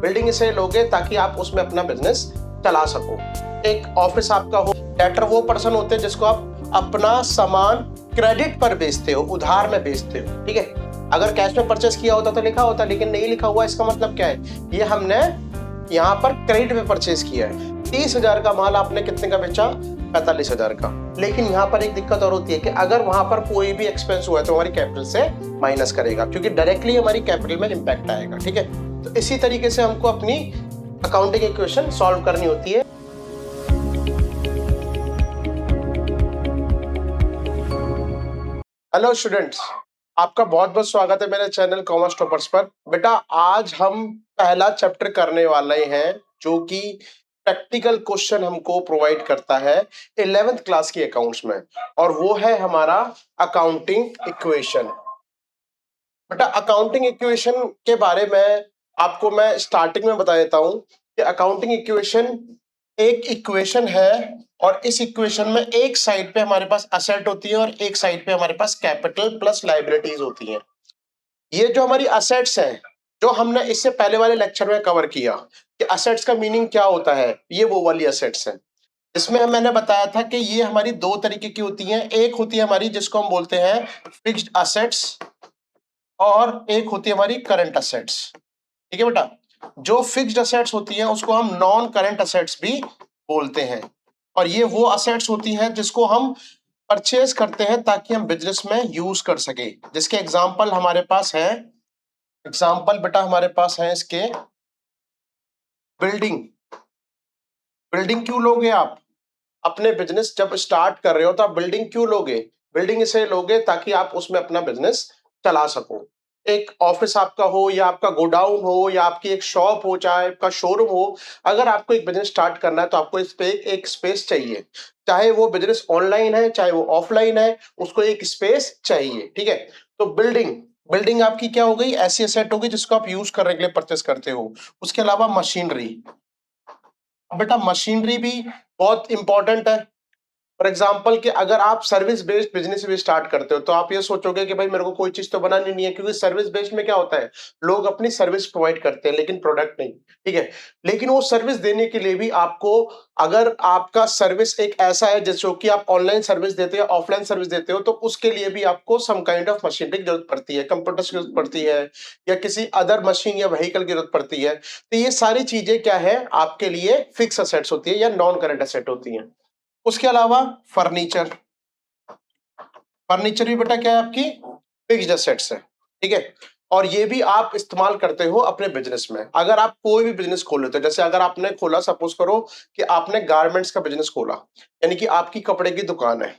Building इसे लोगे ताकि आप उसमें अपना बिजनेस चला सको। एक ऑफिस आपका हो। डेटर वो पर्सन होते हैं जिसको आप अपना सामान क्रेडिट पर बेचते हो, उधार में बेचते हो, ठीक है। अगर कैश में परचेस किया होता तो लिखा होता, लेकिन नहीं लिखा हुआ, इसका मतलब क्या है, ये हमने यहाँ पर क्रेडिट में परचेस किया है। 30,000 का माल आपने कितने का बेचा? 45,000 का। लेकिन यहाँ पर एक दिक्कत और होती है कि अगर वहां पर कोई भी एक्सपेंस हुआ है तो हमारी कैपिटल से माइनस करेगा, क्योंकि डायरेक्टली हमारी कैपिटल में इंपैक्ट आएगा, ठीक है। तो इसी तरीके से हमको अपनी अकाउंटिंग इक्वेशन सॉल्व करनी होती है। हेलो स्टूडेंट्स, आपका बहुत बहुत स्वागत है मेरे चैनल कॉमर्स टॉपर्स पर। बेटा आज हम पहला चैप्टर करने वाले हैं जो कि प्रैक्टिकल क्वेश्चन हमको प्रोवाइड करता है 11th क्लास की अकाउंट्स में, और वो है हमारा अकाउंटिंग इक्वेशन। बेटा अकाउंटिंग इक्वेशन के बारे में आपको मैं स्टार्टिंग में बता देता हूं कि अकाउंटिंग इक्वेशन एक इक्वेशन है, और इस इक्वेशन में एक साइड पे हमारे पास असेट होती है और एक साइड पे हमारे पास कैपिटल प्लस लायबिलिटीज होती हैं। ये जो हमारी असेट्स हैं, जो हमने इससे पहले वाले लेक्चर में कवर किया कि असेट्स का मीनिंग क्या होता है, ये वो वाली असेट्स हैं। इसमें मैंने बताया था कि ये हमारी दो तरीके की होती हैं। एक होती है हमारी जिसको हम बोलते हैं फिक्स्ड असेट्स, और एक होती है हमारी करंट असेट्स, ठीक है बेटा। जो फिक्स्ड असेट्स होती हैं उसको हम नॉन करंट असेट्स भी बोलते हैं, और ये वो असेट्स होती हैं जिसको हम परचेज करते हैं ताकि हम बिजनेस में यूज कर सके। जिसके एग्जांपल हमारे पास है, एग्जांपल बेटा हमारे पास है इसके बिल्डिंग। बिल्डिंग क्यों लोगे आप? अपने बिजनेस जब स्टार्ट कर रहे हो तो आप बिल्डिंग क्यों लोगे? बिल्डिंग इसे लोगे ताकि आप उसमें अपना बिजनेस चला सको। एक ऑफिस आपका हो, या आपका गोडाउन हो, या आपकी एक शॉप हो, चाहे आपका शोरूम हो, अगर आपको एक बिजनेस स्टार्ट करना है तो आपको इस पे एक स्पेस चाहिए। चाहे वो बिजनेस ऑनलाइन है चाहे वो ऑफलाइन है, उसको एक स्पेस चाहिए, ठीक है। तो बिल्डिंग बिल्डिंग आपकी क्या हो गई? ऐसी एसेट होगी जिसको आप यूज करने के लिए परचेस करते हो। उसके अलावा मशीनरी, बेटा मशीनरी भी बहुत इंपॉर्टेंट है। फॉर एग्जाम्पल कि अगर आप सर्विस बेस्ड बिजनेस भी स्टार्ट करते हो तो आप ये सोचोगे कि भाई मेरे को कोई चीज तो बनानी नहीं है, क्योंकि सर्विस बेस्ड में क्या होता है, लोग अपनी सर्विस प्रोवाइड करते हैं लेकिन प्रोडक्ट नहीं, ठीक है। लेकिन वो सर्विस देने के लिए भी आपको, अगर आपका सर्विस एक ऐसा है जैसे कि आप ऑनलाइन सर्विस देते हो, ऑफलाइन सर्विस देते हो, तो उसके लिए भी आपको सम काइंड ऑफ मशीनरी की जरूरत पड़ती है, कंप्यूटर की जरूरत पड़ती है, या किसी अदर मशीन या व्हीकल की जरूरत पड़ती है। तो ये सारी चीजें क्या है, आपके लिए फिक्स असेट्स होती है या नॉन करंट असेट होती है। उसके अलावा फर्नीचर, फर्नीचर भी बेटा क्या है, आपकी फिक्स्ड एसेट्स है, ठीक है। और ये भी आप इस्तेमाल करते हो अपने बिजनेस में। अगर आप कोई भी बिजनेस खोल लेते हो, जैसे अगर आपने खोला, सपोज करो कि आपने गारमेंट्स का बिजनेस खोला, यानी कि आपकी कपड़े की दुकान है।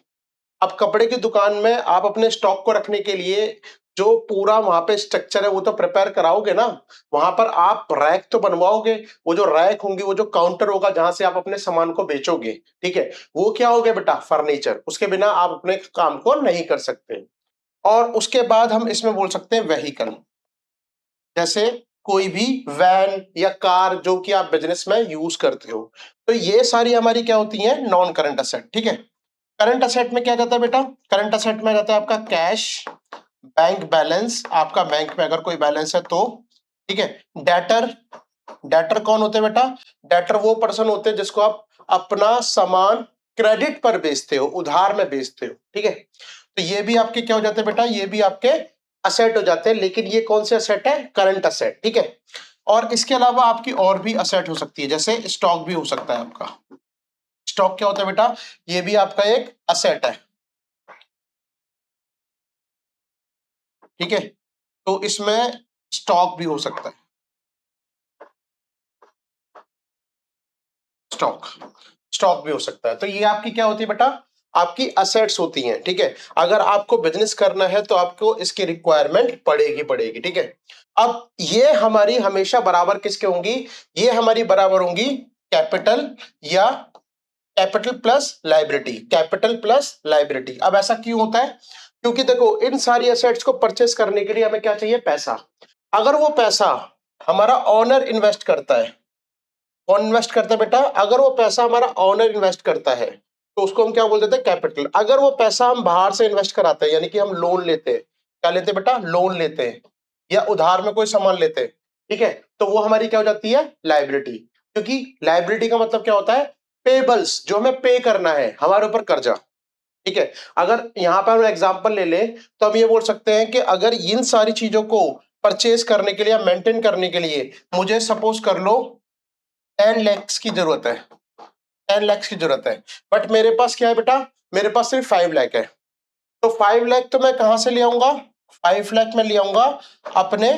अब कपड़े की दुकान में आप अपने स्टॉक को रखने के लिए जो पूरा वहां पे स्ट्रक्चर है वो तो प्रिपेयर कराओगे ना। वहां पर आप रैक तो बनवाओगे, वो जो रैक होंगी, वो जो काउंटर होगा जहां से आप अपने सामान को बेचोगे, ठीक है, वो क्या हो गया बेटा? फर्नीचर। उसके बिना आप अपने काम को नहीं कर सकते। और उसके बाद हम इसमें बोल सकते हैं व्हीकल, जैसे कोई भी वैन या कार जो कि आप बिजनेस में यूज करते हो। तो ये सारी हमारी क्या होती है? नॉन करंट असेट, ठीक है। करंट असेट में क्या जाता है बेटा? करंट असेट में जाता है आपका कैश, बैंक बैलेंस, आपका बैंक में अगर कोई बैलेंस है तो, ठीक है। डेटर, डेटर कौन होते हैं बेटा? डेटर वो पर्सन होते हैं जिसको आप अपना सामान क्रेडिट पर बेचते हो, उधार में बेचते हो, ठीक है। तो ये भी आपके क्या हो जाते हैं बेटा? ये भी आपके असेट हो जाते हैं, लेकिन ये कौन से असेट है? करंट असेट, ठीक है। और इसके अलावा आपकी और भी असेट हो सकती है, जैसे स्टॉक भी हो सकता है आपका। स्टॉक क्या होता है बेटा? ये भी आपका एक असेट है, ठीक है। तो इसमें स्टॉक भी हो सकता है, स्टॉक स्टॉक भी हो सकता है। तो ये आपकी क्या होती है बेटा? आपकी असेट्स होती हैं, ठीक है। अगर आपको बिजनेस करना है तो आपको इसकी रिक्वायरमेंट पड़ेगी पड़ेगी, ठीक है। अब ये हमारी हमेशा बराबर किसके होंगी? ये हमारी बराबर होंगी कैपिटल या capital plus liability, capital plus liability. अब ऐसा क्यों होता है? क्योंकि देखो इन सारी एसेट्स को परचेस करने के लिए हमें क्या चाहिए? पैसा। अगर वो पैसा हमारा ऑनर इन्वेस्ट करता है, कौन इन्वेस्ट करता है बेटा? अगर वो पैसा हमारा ऑनर इन्वेस्ट करता है तो उसको हम क्या बोल देते हैं? कैपिटल। अगर वो पैसा हम बाहर से इन्वेस्ट कराते हैं, यानी कि हम लोन लेते हैं, क्या लेते हैं बेटा? लोन लेते हैं, या उधार में कोई सामान लेते हैं, ठीक है, तो वो हमारी क्या हो जाती है, लायबिलिटी। क्योंकि लायबिलिटी का मतलब क्या होता है, पेबल्स, जो हमें पे करना है, हमारे ऊपर कर्जा। ठीक है, अगर यहां पर हम एग्जांपल ले लें तो हम ये बोल सकते हैं कि अगर इन सारी चीजों को परचेज करने के लिए या मेंटेन करने के लिए मुझे सपोज कर लो 10 lakhs की जरूरत है, 10 lakhs की जरूरत है, बट मेरे पास क्या है बेटा, मेरे पास सिर्फ 5 लाख है। तो 5 लाख तो मैं कहां से ले आऊंगा, 5 लाख में ले आऊंगा अपने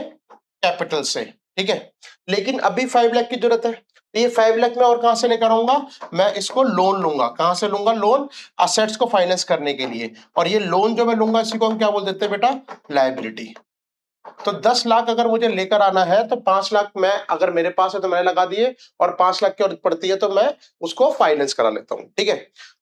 कैपिटल से। ठीक है, लेकिन अभी 5 लाख की जरूरत है, तो ये 5 लाख में और कहां से लेकर आऊंगा, मैं इसको लोन लूंगा। कहां से लूंगा, लोन, असेट्स को फाइनेंस करने के लिए। और ये लोन जो मैं लूंगा इसी को हम क्या बोल देते हैं बेटा, लायबिलिटी। तो 10 लाख अगर मुझे लेकर आना है तो 5 लाख मैं अगर मेरे पास है तो मैंने लगा दिए, और 5 लाख की जरूरत पड़ती है तो मैं उसको फाइनेंस करा लेता हूं। ठीक है,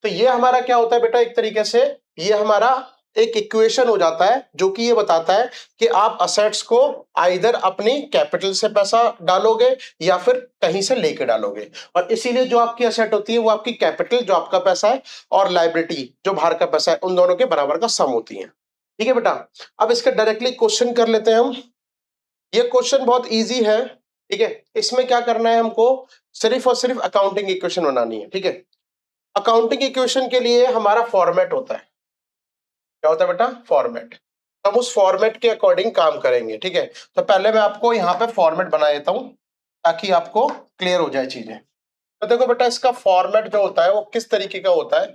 तो ये हमारा क्या होता है बेटा, एक तरीके से ये हमारा एक इक्वेशन हो जाता है जो कि ये बताता है कि आप असेट्स को आइदर अपनी कैपिटल से पैसा डालोगे या फिर कहीं से लेके डालोगे। और इसीलिए जो आपकी असेट होती है वो आपकी कैपिटल जो आपका पैसा है और लायबिलिटी जो बाहर का पैसा है, उन दोनों के बराबर का सम होती है। ठीक है बेटा, अब इसका डायरेक्टली क्वेश्चन कर लेते हैं हम। ये क्वेश्चन बहुत इजी है। ठीक है, इसमें क्या करना है हमको, सिर्फ और सिर्फ अकाउंटिंग इक्वेशन बनानी है। ठीक है, अकाउंटिंग इक्वेशन के लिए हमारा फॉर्मेट होता है, क्या होता है बेटा, फॉर्मेट। हम उस फॉर्मेट के अकॉर्डिंग काम करेंगे। ठीक है, तो पहले मैं आपको यहाँ पे फॉर्मेट बना देता हूँ ताकि आपको क्लियर हो जाए चीजें। तो देखो बेटा, इसका फॉर्मेट जो होता है वो किस तरीके का होता है,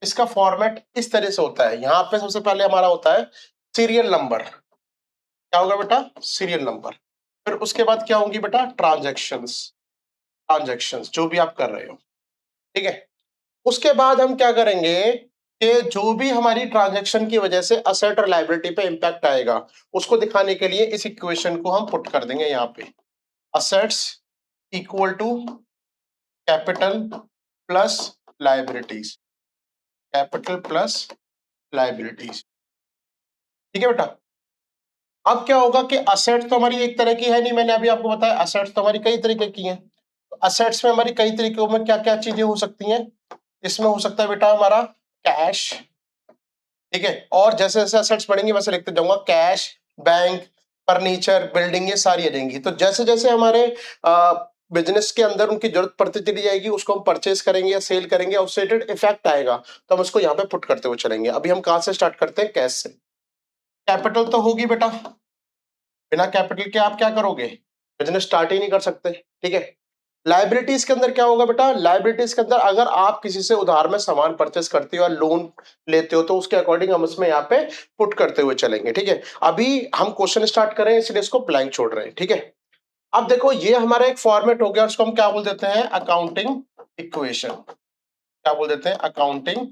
इसका फॉर्मेट इस तरह से होता है। यहाँ पे सबसे पहले हमारा होता है सीरियल नंबर। क्या होगा बेटा, सीरियल नंबर। फिर उसके बाद क्या होंगी बेटा, ट्रांजैक्शंस, ट्रांजैक्शंस जो भी आप कर रहे हो। ठीक है, उसके बाद हम क्या करेंगे कि जो भी हमारी ट्रांजैक्शन की वजह से असेट और लायबिलिटी पे इंपैक्ट आएगा उसको दिखाने के लिए इस इक्वेशन को हम पुट कर देंगे यहाँ पे, assets equal to capital plus liabilities, capital plus liabilities. ठीक है बेटा, अब क्या होगा कि असेट्स तो हमारी एक तरह की है नहीं, मैंने अभी आपको बताया असेट्स तो हमारी कई तरीके की हैं। असेट्स में हमारी कई तरीकों में क्या क्या चीजें हो सकती हैं, इसमें हो सकता है बेटा हमारा कैश। ठीक है, और जैसे जैसे असेट्स बढ़ेंगे वैसे लिखते जाऊंगा, कैश, बैंक, फर्नीचर, बिल्डिंग, ये सारी आ जाएंगी। तो जैसे जैसे हमारे बिजनेस के अंदर उनकी जरूरत पड़ती चली जाएगी, उसको हम परचेज करेंगे या सेल करेंगे, उससे रिलेटेड इफेक्ट आएगा तो हम उसको यहाँ पे पुट करते हुए चलेंगे। अभी हम कहाँ से स्टार्ट करते हैं, कैश से। कैपिटल तो होगी बेटा, बिना कैपिटल के आप क्या करोगे, बिजनेस स्टार्ट ही नहीं कर सकते। ठीक है, लाइबिलिटीज के अंदर क्या होगा बेटा, लाइबिलिटीज के अंदर अगर आप किसी से उधार में सामान परचेस करते हो या लोन लेते हो तो उसके अकॉर्डिंग हम उसमें यहाँ पे पुट करते हुए चलेंगे। ठीक है, अभी हम क्वेश्चन स्टार्ट करें इसलिए इसको ब्लैंक छोड़ रहे हैं। ठीक है, अब देखो ये हमारा एक फॉर्मेट हो गया, उसको हम क्या बोल देते हैं, अकाउंटिंग इक्वेशन। क्या बोल देते हैं, अकाउंटिंग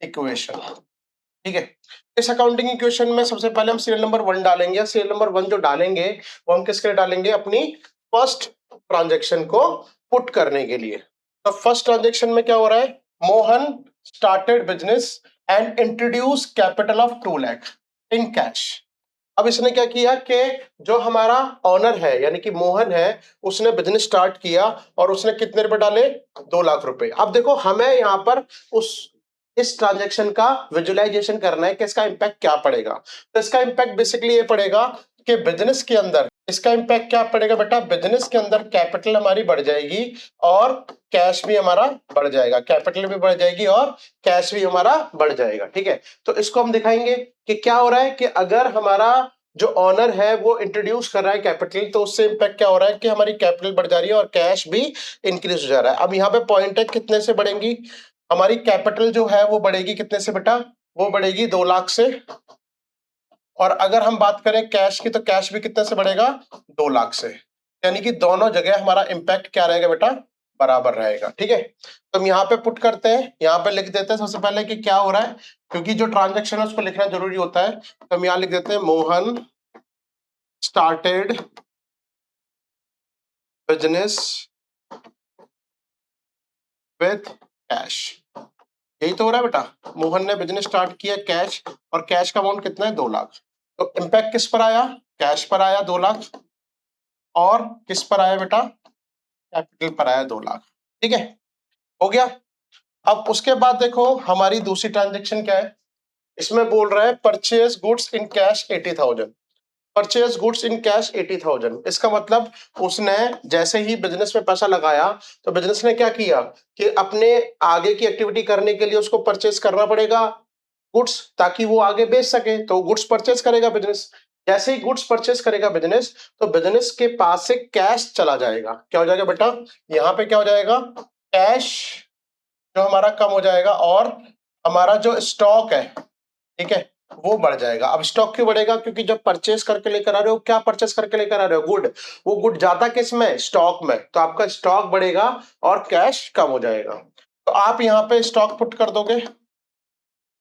इक्वेशन। ठीक है, इस अकाउंटिंग इक्वेशन में सबसे पहले हम सीरियल नंबर 1 डालेंगे। सीरियल नंबर 1 जो डालेंगे वो हम किसके लिए डालेंगे, अपनी फर्स्ट ट्रांजैक्शन को पुट करने के लिए। तो फर्स्ट ट्रांजैक्शन में क्या हो रहा है, Mohan started business and introduce capital of 2 lakh in cash. अब इसने क्या किया कि जो हमारा ऑनर है यानी कि मोहन है, उसने बिजनेस स्टार्ट किया और उसने कितने रुपए डाले, 2 लाख रुपए। अब देखो हमें यहाँ पर उस इस ट्रांजैक्शन का विजुअलाइजेशन करना है कि इसका इंपैक्ट क्या पड़ेगा। तो इसका इंपैक्ट बेसिकली ये पड़ेगा कि बिजनेस के अंदर इसका इंपैक्ट क्या पड़ेगा बेटा, बिजनेस के अंदर कैपिटल हमारी बढ़ जाएगी और कैश भी हमारा बढ़ जाएगा, कैपिटल भी बढ़ जाएगी और कैश भी हमारा बढ़ जाएगा। ठीक है, तो इसको हम दिखाएंगे कि क्या हो रहा है कि अगर हमारा जो ऑनर है वो इंट्रोड्यूस कर रहा है कैपिटल तो उससे इंपैक्ट क्या हो रहा है कि हमारी कैपिटल बढ़ जा रही है और कैश भी इंक्रीज हो जा रहा है। अब यहाँ पे पॉइंट है कितने से बढ़ेंगी, हमारी कैपिटल जो है वो बढ़ेगी कितने से बेटा, वो बढ़ेगी 2 लाख से। और अगर हम बात करें कैश की तो कैश भी कितने से बढ़ेगा, 2 लाख से। यानी कि दोनों जगह हमारा इंपैक्ट क्या रहेगा बेटा, बराबर रहेगा। ठीक है, तो हम यहाँ पे पुट करते हैं, यहाँ पे लिख देते हैं सबसे पहले कि क्या हो रहा है, क्योंकि जो ट्रांजैक्शन है उसको लिखना जरूरी होता है। तो हम यहाँ लिख देते हैं Mohan started business with cash. यही तो हो रहा है बेटा, मोहन ने बिजनेस स्टार्ट किया कैश, और कैश का अमाउंट कितना है, 2 लाख। तो इंपैक्ट किस पर आया, कैश पर आया 2 लाख, और किस पर आया बेटा, कैपिटल पर आया 2 लाख। ठीक है, हो गया। अब उसके बाद देखो हमारी दूसरी ट्रांजेक्शन क्या है, इसमें बोल रहा है purchase goods in cash 80,000। Purchase goods in cash 80,000। इसका मतलब उसने जैसे ही बिजनेस में पैसा लगाया तो बिजनेस ने क्या किया कि अपने आगे की एक्टिविटी करने के लिए उसको परचेज करना पड़ेगा गुड्स, ताकि वो आगे बेच सके, तो गुड्स परचेज करेगा बिजनेस। जैसे ही गुड्स परचेज करेगा बिजनेस, तो बिजनेस के पास से कैश चला जाएगा। क्या हो जाएगा बेटा, यहाँ पे क्या हो जाएगा, कैश जो हमारा कम हो जाएगा और हमारा जो स्टॉक है, ठीक है, वो बढ़ जाएगा। अब स्टॉक क्यों बढ़ेगा, क्योंकि जब परचेस करके लेकर आ रहे हो, क्या परचेस करके लेकर आ रहे हो, गुड, वो गुड जाता किस में, स्टॉक में, तो आपका स्टॉक बढ़ेगा और कैश कम हो जाएगा। तो आप यहाँ पे स्टॉक पुट कर दोगे।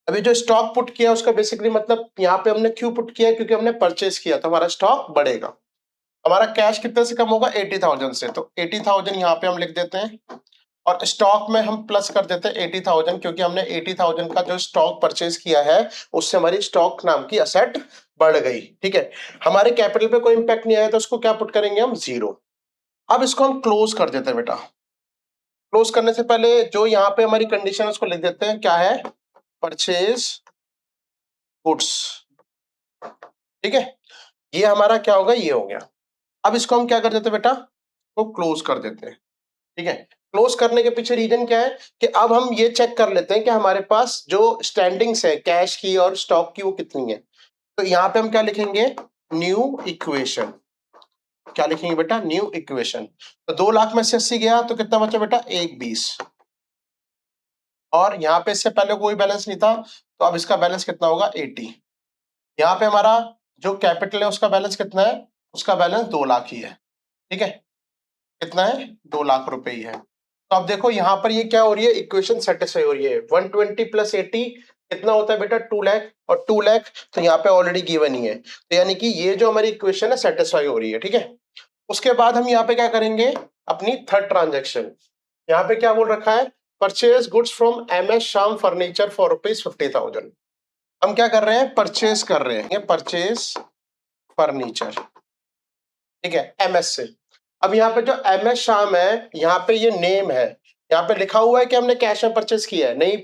अभी जो स्टॉक पुट किया उसका बेसिकली मतलब यहाँ पे हमने क्यों पुट किया, क्योंकि हमने परचेस किया तो हमारा स्टॉक बढ़ेगा। हमारा कैश कितने से कम होगा, 80,000 से, तो 80,000 यहाँ पे हम लिख देते हैं और स्टॉक में हम प्लस कर देते हैं 80,000, क्योंकि हमने 80,000 का जो स्टॉक परचेज किया है उससे हमारी स्टॉक नाम की असेट बढ़ गई। ठीक है, हमारे कैपिटल पे कोई इंपैक्ट नहीं आया तो उसको क्या पुट करेंगे हम, 0। अब इसको हम क्लोज कर देते हैं बेटा। क्लोज करने से पहले जो यहाँ पे हमारी कंडीशन उसको लिख देते हैं, क्या है, परचेज गुड्स। ठीक है, ये हमारा क्या होगा, ये हो गया। अब इसको हम क्या कर देते हैं बेटा, वो क्लोज कर देते हैं। ठीक है, क्लोज करने के पीछे रीजन क्या है कि अब हम ये चेक कर लेते हैं कि हमारे पास जो स्टैंडिंग्स है कैश की और स्टॉक की वो कितनी है। तो यहाँ पे हम क्या लिखेंगे, न्यू इक्वेशन। क्या लिखेंगे बेटा, न्यू इक्वेशन। तो 2 लाख में से 80 गया तो कितना बचा बेटा, 120। और यहाँ पे इससे पहले कोई बैलेंस नहीं था, तो अब इसका बैलेंस कितना होगा, 80। यहाँ पे हमारा जो कैपिटल है उसका बैलेंस कितना है, उसका बैलेंस 2 लाख ही है। ठीक है, कितना है, 2 लाख रुपए ही है। तो अब देखो यहाँ पर ये क्या हो रही है, इक्वेशन सेटिस्फाई हो रही है। 120 प्लस 80 कितना होता है बेटा, 2 लाख, और 2 लाख तो यहाँ पे ऑलरेडी गिवन ही है, तो यानी कि ये जो हमारी इक्वेशन है सेटिस्फाई हो रही है। ठीक है, उसके बाद हम यहाँ पे क्या करेंगे, अपनी थर्ड ट्रांजेक्शन। यहाँ पे क्या बोल रखा है, purchase goods from MS Shyam furniture for ₹50,000। हम क्या कर रहे हैं, परचेज कर रहे हैं, परचेज फर्नीचर। ठीक है, MS से। अब यहाँ पे जो MS श्याम है, यहाँ पे ये नेम है, यहाँ पे लिखा हुआ है कि हमने कैश में परचेस किया है, नहीं,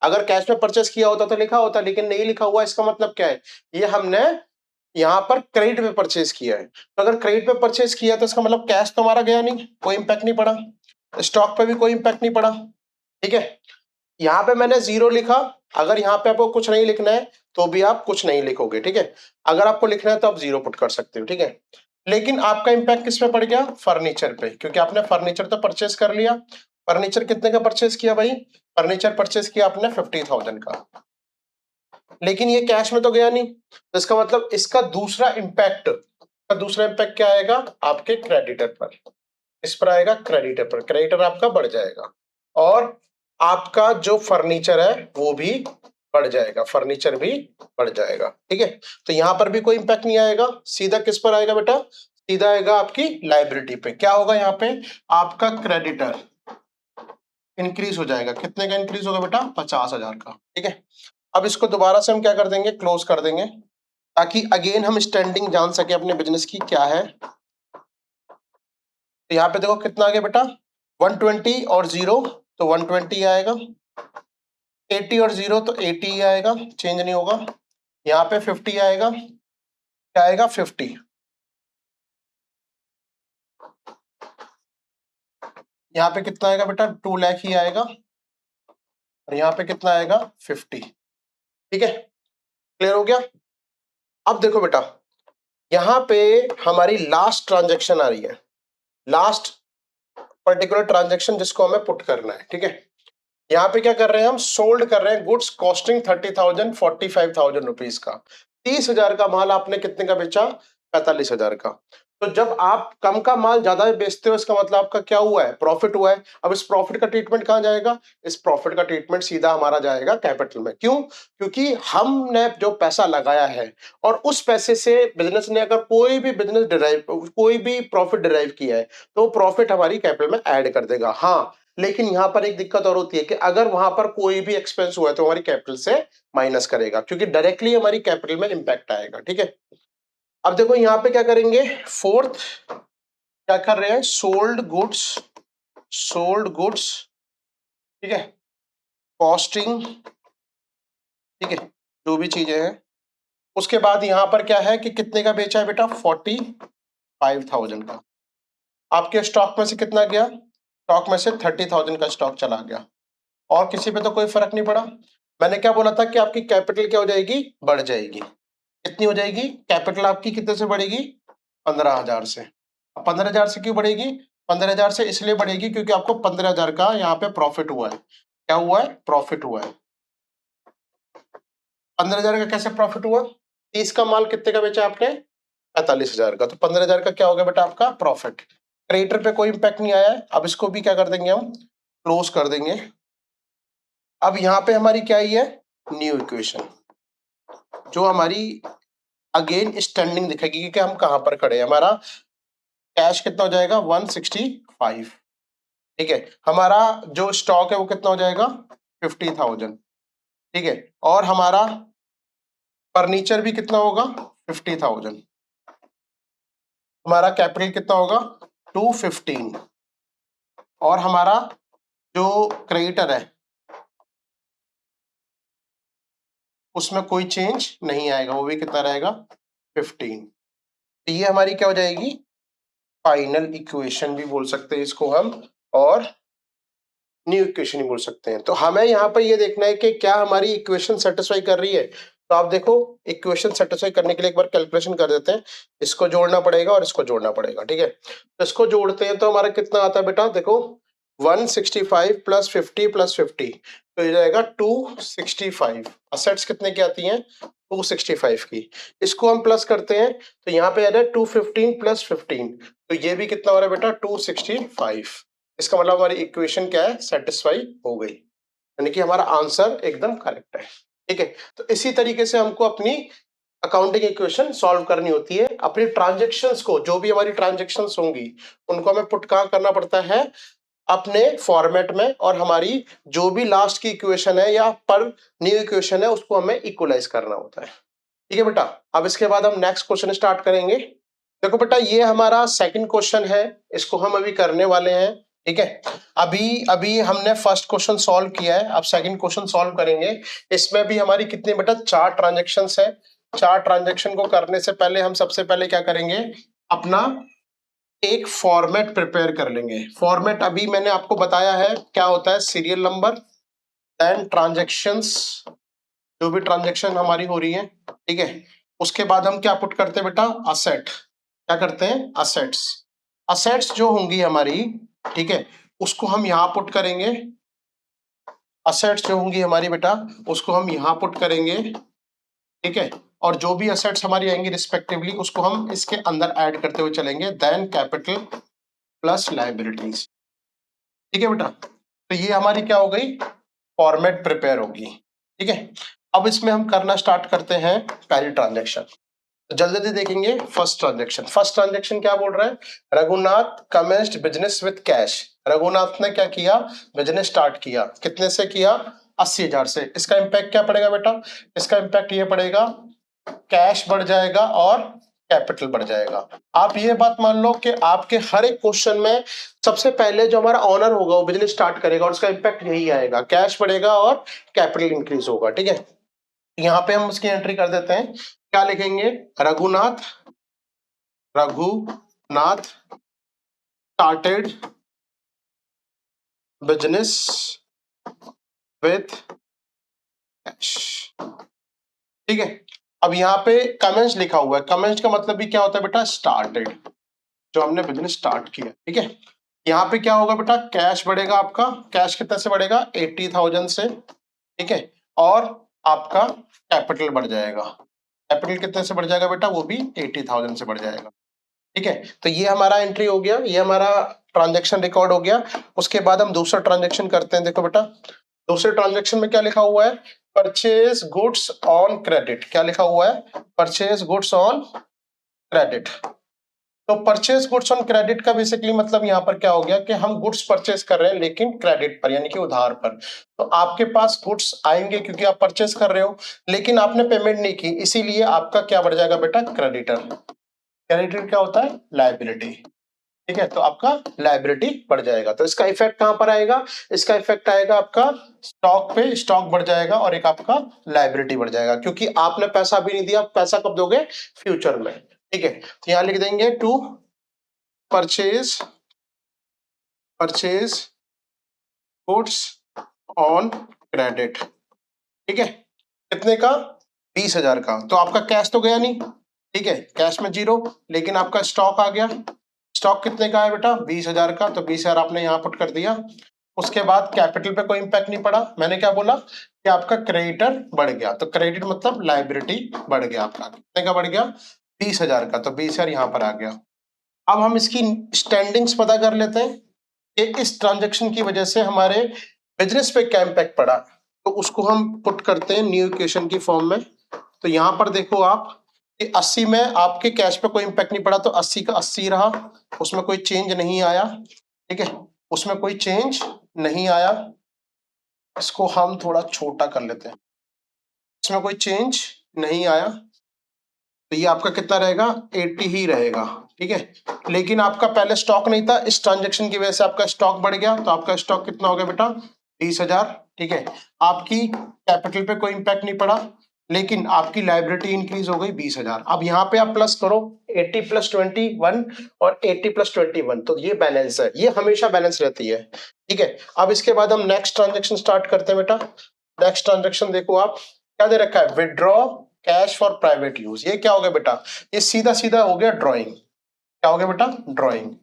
अगर कैश में परचेस किया होता तो लिखा होता, लेकिन नहीं लिखा हुआ, इसका मतलब क्या है, ये हमने यहाँ पर क्रेडिट पे परचेस किया है। तो अगर क्रेडिट पे परचेस किया तो इसका मतलब कैश तो हमारा गया नहीं, कोई इंपैक्ट नहीं पड़ा, स्टॉक पे भी कोई इंपैक्ट नहीं पड़ा। ठीक है, यहाँ पे मैंने 0 लिखा, अगर यहाँ पे आपको कुछ नहीं लिखना है तो भी आप कुछ नहीं लिखोगे। ठीक है, अगर आपको लिखना है तो आप 0 पुट कर सकते हो। ठीक है, लेकिन आपका इंपैक्ट किस पे पड़ गया, फर्नीचर पे, क्योंकि आपने फर्नीचर तो परचेस कर लिया। फर्नीचर कितने का परचेस किया भाई, फर्नीचर परचेस किया आपने 50,000 का, लेकिन ये कैश में तो गया नहीं, तो इसका मतलब इसका दूसरा इंपैक्ट क्या आएगा, आपके क्रेडिटर पर, इस पर आएगा, क्रेडिटर पर, क्रेडिटर आपका बढ़ जाएगा और आपका जो फर्नीचर है वो भी बढ़ जाएगा, फर्नीचर भी बढ़ जाएगा। ठीक है, तो यहां पर भी कोई इंपैक्ट नहीं आएगा, सीधा किस पर आएगा बेटा, सीधा आएगा आपकी लाइबिलिटी पे। क्या होगा यहाँ पे, आपका क्रेडिटर इंक्रीज हो जाएगा, कितने का इंक्रीज होगा बेटा, 50,000 का। ठीक है, अब इसको दोबारा से हम क्या कर देंगे, क्लोज कर देंगे, ताकि अगेन हम स्टैंडिंग जान सके अपने बिजनेस की क्या है। तो यहाँ पे देखो कितना आ गया बेटा, 120 और 0 तो 120 आएगा, 80 और 0 तो 80 ही आएगा, चेंज नहीं होगा। यहाँ पे 50 आएगा, क्या आएगा, 50। यहाँ पे कितना आएगा बेटा, 2 लाख ही आएगा, और यहाँ पे कितना आएगा, 50। ठीक है, क्लियर हो गया। अब देखो बेटा, यहाँ पे हमारी लास्ट ट्रांजेक्शन आ रही है, लास्ट पर्टिकुलर ट्रांजेक्शन जिसको हमें पुट करना है। ठीक है, यहाँ पे क्या कर रहे हैं हम, सोल्ड कर रहे हैं गुड्स कॉस्टिंग 30,000, 45,000 रुपीज का, 30,000 का माल आपने कितने का बेचा, 45,000 का। तो जब आप कम का माल ज्यादा बेचते हो इसका मतलब आपका क्या हुआ है, प्रॉफिट हुआ है। अब इस प्रॉफिट का ट्रीटमेंट कहाँ जाएगा, इस प्रॉफिट का ट्रीटमेंट सीधा हमारा जाएगा कैपिटल में। क्यों, क्योंकि हमने जो पैसा लगाया है और उस पैसे से बिजनेस ने अगर कोई भी बिजनेस डिराइव, कोई भी प्रॉफिट डिराइव किया है तो प्रॉफिट हमारी कैपिटल में ऐड कर देगा। हाँ, लेकिन यहां पर एक दिक्कत और होती है कि अगर वहां पर कोई भी एक्सपेंस हुआ है तो हमारी कैपिटल से माइनस करेगा, क्योंकि डायरेक्टली हमारी कैपिटल में इंपैक्ट आएगा। ठीक है, अब देखो यहाँ पे क्या करेंगे, फोर्थ क्या कर रहे हैं, सोल्ड गुड्स, सोल्ड गुड्स, ठीक है, कॉस्टिंग, ठीक है, जो भी चीजें हैं उसके बाद यहाँ पर क्या है कि कितने का बेचा है बेटा, 45,000 का। आपके स्टॉक में से कितना गया, स्टॉक में से 30,000 का स्टॉक चला गया, और किसी पे तो कोई फर्क नहीं पड़ा। मैंने क्या बोला था कि आपकी कैपिटल क्या हो जाएगी, बढ़ जाएगी। कितनी हो जाएगी कैपिटल आपकी, कितने से बढ़ेगी, 15,000 से। 15,000 से क्यों बढ़ेगी, 15,000 से इसलिए बढ़ेगी क्योंकि आपको 15,000 का यहाँ पे प्रॉफिट हुआ है। क्या हुआ है, प्रॉफिट हुआ है। 15,000 का कैसे प्रॉफिट हुआ, 30 का माल कितने का बेचा आपने, 45,000 का, तो 15,000 का क्या हो गया बेटा आपका प्रॉफिट। क्रेडिटर पे कोई इंपैक्ट नहीं आया है। अब इसको भी क्या कर देंगे हम, क्लोज कर देंगे। अब यहाँ पे हमारी क्या आई है, न्यू इक्वेशन, जो हमारी अगेन स्टैंडिंग दिखेगी क्योंकि हम कहां पर खड़े हैं। हमारा कैश कितना हो जाएगा, 165। ठीक है, हमारा जो स्टॉक है वो कितना हो जाएगा, 50,000। ठीक है, और हमारा फर्नीचर भी कितना होगा, 50,000। हमारा कैपिटल कितना होगा, 215। और हमारा जो क्रेडिटर है उसमें कोई चेंज नहीं आएगा, वो भी कितना रहेगा, 15। तो ये हमारी क्या हो जाएगी, फाइनल इक्वेशन भी बोल सकते हैं इसको हम, और न्यू इक्वेशन ही बोल सकते हैं। तो हमें यहाँ पर ये देखना है कि क्या हमारी इक्वेशन सेटिस्फाई कर रही है। तो आप देखो, इक्वेशन सेटिस्फाई करने के लिए एक बार कैलकुलेशन कर देते हैं। इसको जोड़ना पड़ेगा और इसको जोड़ना पड़ेगा। ठीक है, तो इसको जोड़ते हैं तो हमारा कितना आता है बेटा, देखो 165 प्लस 50 प्लस 50, तो ये जाएगा 265। असेट्स कितने की आती हैं, 265 की। इसको हम प्लस करते हैं तो यहाँ पे आ जाए 215 प्लस 15, तो ये भी कितना हो रहा है बेटा, 265। इसका मतलब हमारी इक्वेशन क्या है, सेटिस्फाई हो गई, यानी कि हमारा आंसर एकदम करेक्ट है। ठीक है, तो इसी तरीके से हमको अपनी अकाउंटिंग इक्वेशन सॉल्व करनी होती है। अपनी ट्रांजैक्शंस को, जो भी हमारी ट्रांजैक्शंस होंगी उनको हमें पुट कहाँ करना पड़ता है, अपने फॉर्मेट में, और हमारी जो भी लास्ट की इक्वेशन है या पर न्यू इक्वेशन है उसको हमें इक्वलाइज करना होता है। ठीक है बेटा, अब इसके बाद हम नेक्स्ट क्वेश्चन स्टार्ट करेंगे। देखो बेटा, ये हमारा सेकंड क्वेश्चन है, इसको हम अभी करने वाले हैं। ठीक है, अभी अभी हमने फर्स्ट क्वेश्चन सॉल्व किया है, अब सेकंड क्वेश्चन सॉल्व करेंगे। इसमें भी हमारी कितनी बेटा, 4 ट्रांजैक्शंस है। 4 ट्रांजैक्शन को करने से पहले हम सबसे पहले क्या करेंगे, अपना एक फॉर्मेट प्रिपेयर कर लेंगे। फॉर्मेट अभी मैंने आपको बताया है क्या होता है, सीरियल नंबर, देन ट्रांजैक्शंस, जो भी ट्रांजैक्शन हमारी हो रही है। ठीक है, उसके बाद हम क्या पुट करते हैं बेटा, असेट। क्या करते हैं, असेट्स। असेट्स जो होंगी हमारी, ठीक है, उसको हम यहां पुट करेंगे। असेट्स जो होंगी हमारी बेटा उसको हम यहां पुट करेंगे। ठीक है, और जो भी असेट्स हमारी आएंगी रिस्पेक्टिवली उसको हम इसके अंदर ऐड करते हुए चलेंगे, देन कैपिटल प्लस लायबिलिटीज। ठीक है बेटा, तो ये हमारी क्या हो गई, फॉर्मेट प्रिपेयर होगी। ठीक है, अब इसमें हम करना स्टार्ट करते हैं पहली ट्रांजैक्शन। तो जल्दी जल्दी देखेंगे फर्स्ट ट्रांजैक्शन। फर्स्ट ट्रांजैक्शन क्या बोल रहा है, Raghunath commenced business with cash. Raghunath ने क्या किया, बिजनेस स्टार्ट किया, कितने से किया, 80,000 से। इसका इंपैक्ट क्या पड़ेगा बेटा, इसका इंपैक्ट ये पड़ेगा, कैश बढ़ जाएगा और कैपिटल बढ़ जाएगा। आप ये बात मान लो कि आपके हर एक क्वेश्चन में सबसे पहले जो हमारा ऑनर होगा वो बिजनेस स्टार्ट करेगा और उसका इंपैक्ट यही आएगा, कैश बढ़ेगा और कैपिटल इंक्रीज होगा। ठीक है, यहाँ पे हम उसकी एंट्री कर देते हैं। क्या लिखेंगे, Raghunath started business with cash. ठीक है, अब यहाँ पे कमेंट्स लिखा हुआ है, कमेंट्स का मतलब भी क्या होता है बेटा, स्टार्टेड, जो हमने बिजनेस स्टार्ट किया। ठीक है, यहाँ पे क्या होगा बेटा, कैश बढ़ेगा आपका, कैश कितने से बढ़ेगा, 80,000 से। ठीक है, और आपका कैपिटल बढ़ जाएगा, कैपिटल कितने से बढ़ जाएगा बेटा, वो भी 80,000 से बढ़ जाएगा। ठीक है, तो ये हमारा एंट्री हो गया, ये हमारा ट्रांजैक्शन रिकॉर्ड हो गया। उसके बाद हम दूसरा ट्रांजैक्शन करते हैं। देखो बेटा, दूसरे ट्रांजैक्शन में क्या लिखा हुआ है, परचेज गुड्स ऑन क्रेडिट। क्या लिखा हुआ है, परचेज गुड्स ऑन क्रेडिट। तो परचेज गुड्स ऑन क्रेडिट का बेसिकली मतलब यहाँ पर क्या हो गया कि हम गुड्स परचेज कर रहे हैं लेकिन क्रेडिट पर, यानी कि उधार पर। तो आपके पास गुड्स आएंगे क्योंकि आप परचेज कर रहे हो, लेकिन आपने पेमेंट नहीं की, इसीलिए आपका क्या बढ़ जाएगा बेटा, क्रेडिटर। क्रेडिटर क्या होता है, लायबिलिटी। ठीक है, तो आपका लायबिलिटी बढ़ जाएगा। तो इसका इफेक्ट कहां पर आएगा? इसका इफेक्ट आएगा आपका स्टॉक पे, स्टॉक बढ़ जाएगा और एक आपका लायबिलिटी बढ़ जाएगा, क्योंकि आपने पैसा अभी नहीं दिया, पैसा कब दोगे? फ्यूचर में। ठीक है, तो यहां लिख देंगे to purchase goods on credit. ठीक है, कितने का? 20,000 का। तो आपका कैश तो गया नहीं, ठीक है, कैश में 0, लेकिन आपका स्टॉक आ गया। स्टॉक कितने का है बेटा? 20,000 का। तो 20,000 आपने यहाँ पुट कर दिया। उसके बाद कैपिटल पे कोई इंपैक्ट नहीं पड़ा। मैंने क्या बोला कि आपका क्रेडिटर बढ़ गया, तो क्रेडिट मतलब लायबिलिटी बढ़ गया आपका। कितने का बढ़ गया? 20,000 का। तो 20,000 यहाँ पर आ गया। अब हम इसकी स्टैंडिंग्स पता कर लेते हैं कि इस ट्रांजेक्शन की वजह से हमारे बिजनेस पे क्या इम्पैक्ट पड़ा। तो उसको हम पुट करते हैं न्यू इक्वेशन की फॉर्म में। तो यहां पर देखो आप कि 80 में आपके कैश पे कोई इम्पैक्ट नहीं पड़ा, तो 80 का 80 रहा, उसमें कोई चेंज नहीं आया। ठीक है, उसमें कोई चेंज नहीं आया। इसको हम थोड़ा छोटा कर लेते हैं, इसमें कोई चेंज नहीं आया। तो ये आपका कितना रहेगा? 80 ही रहेगा। ठीक है, लेकिन आपका पहले स्टॉक नहीं था, इस ट्रांजेक्शन की वजह से आपका स्टॉक बढ़ गया। तो आपका स्टॉक कितना हो गया बेटा? 20,000। ठीक है, आपकी कैपिटल पे कोई इंपैक्ट नहीं पड़ा, लेकिन आपकी लायबिलिटी इंक्रीज हो गई 20,000। अब यहाँ पे आप प्लस करो 80 + 21 और 80 + 21, तो ये बैलेंस है, ये हमेशा बैलेंस रहती है। ठीक है, अब इसके बाद हम नेक्स्ट ट्रांजेक्शन स्टार्ट करते हैं बेटा। नेक्स्ट ट्रांजेक्शन देखो आप, क्या दे रखा है? Withdraw cash for private use. ये क्या हो गया बेटा? ये सीधा सीधा हो गया ड्राइंग। क्या हो गया बेटा? ड्राइंग।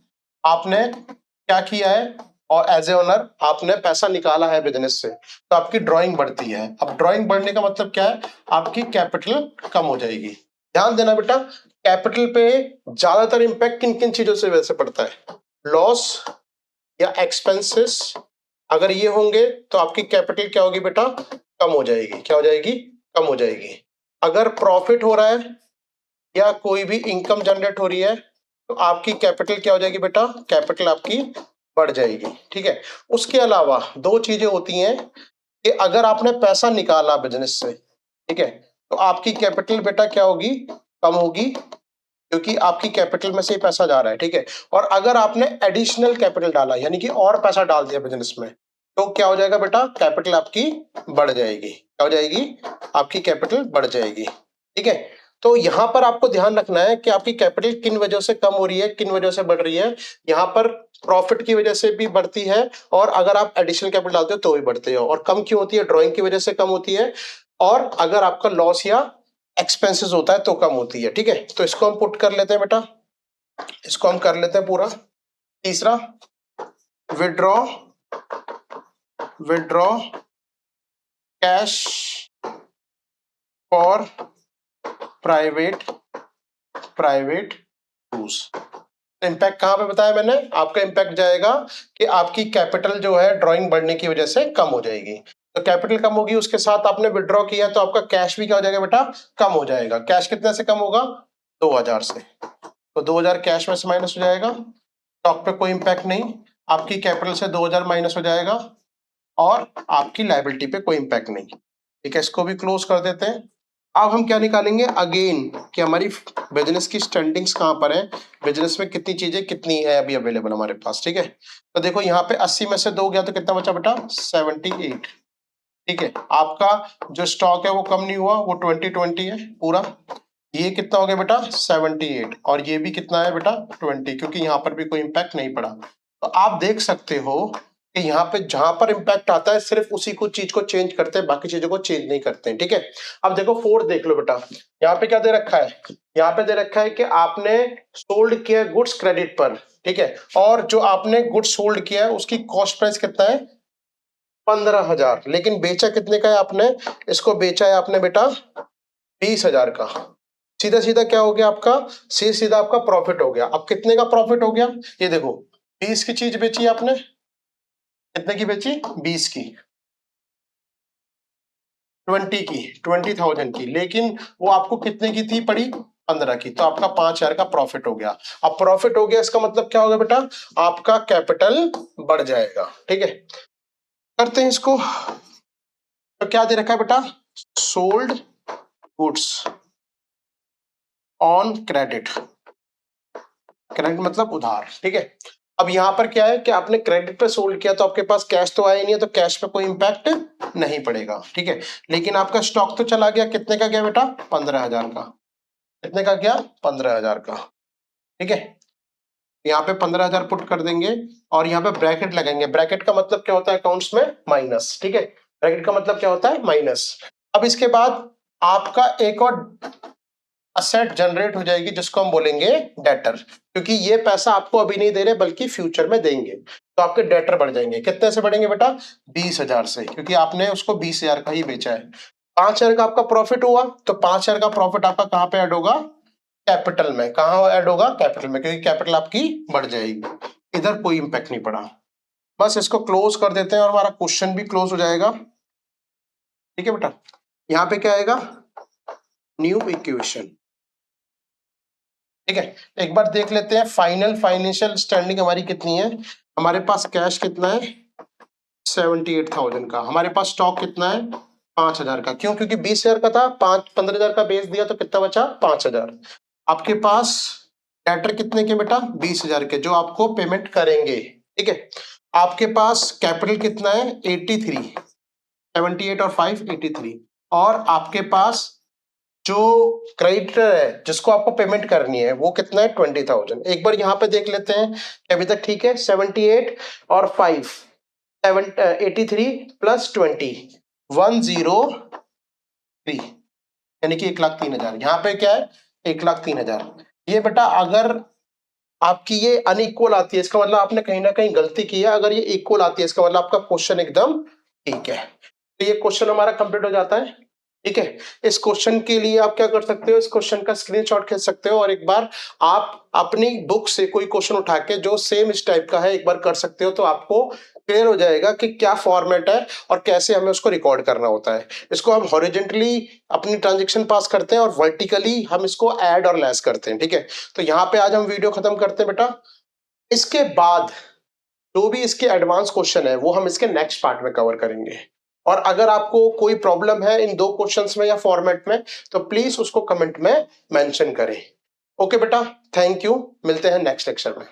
आपने क्या किया है, और एज ए ओनर आपने पैसा निकाला है बिजनेस से, तो आपकी ड्राइंग बढ़ती है। अब ड्राइंग बढ़ने का मतलब क्या है? आपकी कैपिटल कम हो जाएगी। ध्यान देना बेटा, कैपिटल पे ज्यादातर इंपैक्ट किन किन चीजों से वैसे पड़ता है? लॉस या एक्सपेंसेस अगर ये होंगे तो आपकी कैपिटल क्या होगी बेटा? कम हो जाएगी। क्या हो जाएगी? कम हो जाएगी। अगर प्रॉफिट हो रहा है या कोई भी इनकम जनरेट हो रही है, तो आपकी कैपिटल क्या हो जाएगी बेटा? कैपिटल आपकी बढ़ जाएगी। ठीक है, उसके अलावा दो चीजें होती हैं कि अगर आपने पैसा निकाला बिजनेस से, ठीक है, तो आपकी कैपिटल बेटा क्या होगी? कम होगी, क्योंकि आपकी कैपिटल में से ही पैसा जा रहा है। ठीक है, और अगर आपने एडिशनल कैपिटल डाला, यानी कि और पैसा डाल दिया बिजनेस में, तो क्या हो जाएगा बेटा? कैपिटल आपकी बढ़ जाएगी। क्या हो जाएगी? आपकी कैपिटल बढ़ जाएगी। ठीक है, तो यहां पर आपको ध्यान रखना है कि आपकी कैपिटल किन वजह से कम हो रही है, किन वजह से बढ़ रही है। यहां पर प्रॉफिट की वजह से भी बढ़ती है, और अगर आप एडिशनल कैपिटल डालते हो तो भी बढ़ती है। और कम क्यों होती है? ड्राइंग की वजह से कम होती है, और अगर आपका लॉस या एक्सपेंसेस होता है तो कम होती है। ठीक है, तो इसको हम पुट कर लेते हैं बेटा, इसको हम कर लेते हैं पूरा। तीसरा, withdraw withdraw cash for private use. Impact कहां पे बताया मैंने? आपका इम्पैक्ट जाएगा कि आपकी कैपिटल जो है ड्राइंग बढ़ने की वजह से कम हो जाएगी। तो कैपिटल कम होगी, उसके साथ आपने विड्रॉ किया, तो आपका कैश भी क्या हो जाएगा बेटा? कम हो जाएगा। कैश कितने से कम होगा? 2,000 से। तो 2,000 कैश में से माइनस हो जाएगा, स्टॉक पे कोई इंपैक्ट नहीं, आपकी कैपिटल से 2,000 माइनस हो जाएगा, और आपकी लायबिलिटी पे कोई इंपैक्ट नहीं। ठीक है, इसको भी क्लोज कर देते हैं। अब हम क्या निकालेंगे अगेन कि हमारी बिजनेस की स्टैंडिंग्स कहां पर है, बिजनेस में कितनी चीजें कितनी है अभी अवेलेबल हमारे पास। ठीक है, तो देखो यहाँ पे 80 में से 2 गया तो कितना बचा बेटा? 78। ठीक है, आपका जो स्टॉक है वो कम नहीं हुआ, वो 2020 है पूरा। ये कितना हो गया बेटा? 78। और ये भी कितना है बेटा? 20, क्योंकि यहाँ पर भी कोई इंपैक्ट नहीं पड़ा। तो आप देख सकते हो कि यहाँ पे जहां पर इंपैक्ट आता है सिर्फ उसी को चीज को चेंज करते हैं, बाकी चीजों को चेंज नहीं करते हैं। ठीक है, अब देखो 4 देख लो बेटा, यहाँ पे क्या दे रखा है? यहाँ पे दे रखा है कि आपने सोल्ड किया गुड्स क्रेडिट पर। ठीक है, और जो आपने गुड्स सोल्ड किया है उसकी कॉस्ट प्राइस कितना है? 15,000। लेकिन बेचा कितने का है आपने? इसको बेचा है आपने बेटा 20,000 का। सीधा सीधा क्या हो गया आपका? सीधा आपका प्रॉफिट हो गया। अब कितने का प्रॉफिट हो गया? ये देखो, 20 की चीज बेची आपने, कितने की बेची? 20 की, 20,000 की, लेकिन वो आपको कितने की थी पड़ी? 15 की। तो आपका 5,000 का प्रॉफिट हो गया। अब प्रॉफिट हो गया, इसका मतलब क्या होगा बेटा? आपका कैपिटल बढ़ जाएगा। ठीक है, करते हैं इसको। तो क्या दे रखा है बेटा? Sold goods on credit. Credit मतलब उधार, ठीक है। अब यहाँ पर क्या है कि आपने क्रेडिट पे सोल्ड किया तो आपके पास कैश तो आया ही नहीं है, तो कैश पे कोई इंपैक्ट नहीं पड़ेगा, ठीक है। लेकिन आपका स्टॉक तो चला गया, कितने का गया बेटा? 15,000 का। कितने का गया? 15,000 का, ठीक है। यहाँ पे 15,000 पुट कर देंगे और यहाँ पे ब्रैकेट लगाएंगे। ब्रैकेट का मतलब क्या होता है अकाउंट्स में? माइनस, ठीक है। ब्रैकेट का मतलब क्या होता है? माइनस। अब इसके बाद आपका एक और असेट जनरेट हो जाएगी जिसको हम बोलेंगे डेटर, क्योंकि ये पैसा आपको अभी नहीं दे रहे बल्कि फ्यूचर में देंगे, तो आपके डेटर बढ़ जाएंगे। कितने से बढ़ेंगे बेटा? 20,000 से, क्योंकि आपने उसको 20,000 का ही बेचा है। 5,000 का आपका प्रॉफिट हुआ, तो 5,000 का प्रॉफिट आपका कहाँ पे ऐड होगा? कैपिटल में। कहाँ ऐड होगा? कैपिटल में, क्योंकि कैपिटल आपकी बढ़ जाएगी। इधर कोई इंपैक्ट नहीं पड़ा। बस इसको क्लोज कर देते हैं और हमारा क्वेश्चन भी क्लोज हो जाएगा, ठीक है बेटा। यहाँ पे क्या आएगा? न्यू इक्वेशन, ठीक है। एक बार देख लेते हैं फाइनल फाइनेंशियल स्टैंडिंग हमारी कितनी है। हमारे पास कैश कितना है? 78,000 का। हमारे पास स्टॉक कितना है? 5,000 का। क्यों? क्योंकि 20,000 का था, 15,000 का बेच दिया तो कितना बचा? 5,000। आपके पास डेटर कितने के बेटा? 20,000 के, जो आपको पेमेंट करेंगे, ठीक है। आपके पास कैपिटल कितना है? 83, 78 और 5 83। और आपके पास जो क्रेडिटर है जिसको आपको पेमेंट करनी है वो कितना है? 20,000। एक बार यहाँ पे देख लेते हैं कि अभी तक ठीक है। 78 और 5 83 प्लस 20 103, यानी कि 1,03,000। यहाँ पे क्या है? 1,03,000। ये बेटा अगर आपकी ये अनइक्वल आती है, इसका मतलब आपने कहीं ना कहीं गलती की है। अगर ये इक्वल आती है इसका मतलब आपका क्वेश्चन एकदम ठीक है। तो ये क्वेश्चन हमारा कंप्लीट हो जाता है, ठीक है। इस क्वेश्चन के लिए आप क्या कर सकते हो? इस क्वेश्चन का स्क्रीनशॉट खींच सकते हो और एक बार आप अपनी बुक से कोई क्वेश्चन उठा के जो सेम इस टाइप का है एक बार कर सकते हो, तो आपको क्लियर हो जाएगा कि क्या फॉर्मेट है और कैसे हमें उसको रिकॉर्ड करना होता है। इसको हम हॉरिजेंटली अपनी ट्रांजेक्शन पास करते हैं और वर्टिकली हम इसको ऐड और लेस करते हैं, ठीक है। तो यहाँ पे आज हम वीडियो खत्म करते हैं बेटा। इसके बाद जो भी इसके एडवांस क्वेश्चन है वो हम इसके नेक्स्ट पार्ट में कवर करेंगे। और अगर आपको कोई प्रॉब्लम है इन दो क्वेश्चंस में या फॉर्मेट में तो प्लीज उसको कमेंट में मेंशन करें। ओके बेटा, थैंक यू, मिलते हैं नेक्स्ट लेक्चर में।